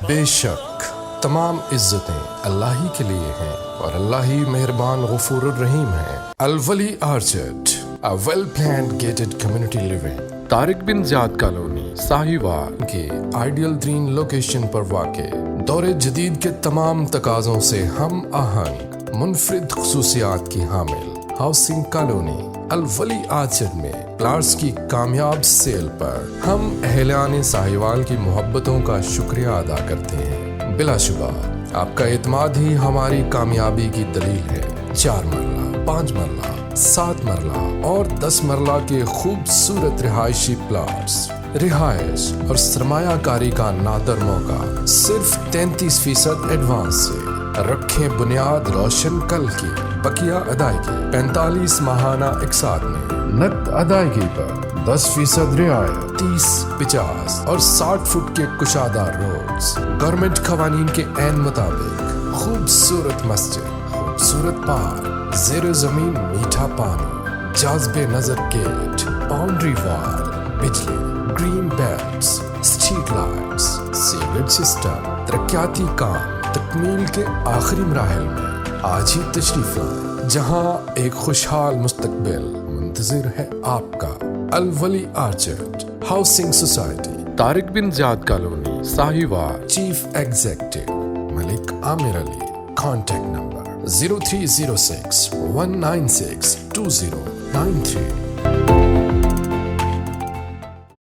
بے شک تمام عزتیں اللہ ہی کے لیے ہیں اور اللہ ہی مہربان غفور الرحیم ہے۔ Alwali orchard, a well planned gated community living، Tariq bin Ziyad colony Sahiwal کے آئیڈیل ترین لوکیشن پر واقع، دور جدید کے تمام تقاضوں سے ہم آہنگ منفرد خصوصیات کی حامل ہاؤسنگ کالونی الولی آرچرڈ میں پلاٹس کی کامیاب سیل پر ہم اہلیان ساہیوال کی محبتوں کا شکریہ ادا کرتے ہیں۔ بلا شبہ آپ کا اعتماد ہی ہماری کامیابی کی دلیل ہے۔ 4 مرلہ، 5 مرلہ، 7 مرلہ اور 10 مرلہ کے خوبصورت رہائشی پلاٹس، رہائش اور سرمایہ کاری کا نادر موقع صرف 33% ایڈوانس سے۔ رکھیں بنیاد روشن کل کی، بقیہ ادائیگی 45 ماہانہ اقساط میں، نقد ادائیگی پر 10% رعایت، 30، 50 اور 60 فٹ کے کشادہ روڈز، گورنمنٹ قوانین کے عین مطابق، خوبصورت مسجد، خوبصورت پارک، زیر زمین میٹھا پانی، جاذب نظر گیٹ، باؤنڈری وال، بجلی، green belts, street lights, sewerage system, ترقیاتی کام تکمیل کے آخری مراحل میں۔ آج ہی تشریف لائیں جہاں ایک خوشحال مستقبل منتظر ہے آپ کا۔ Alwali orchard housing society, Tariq bin Ziyad colony Sahiwal, chief executive Malik Amir Ali. Contact number 0306 196 2093۔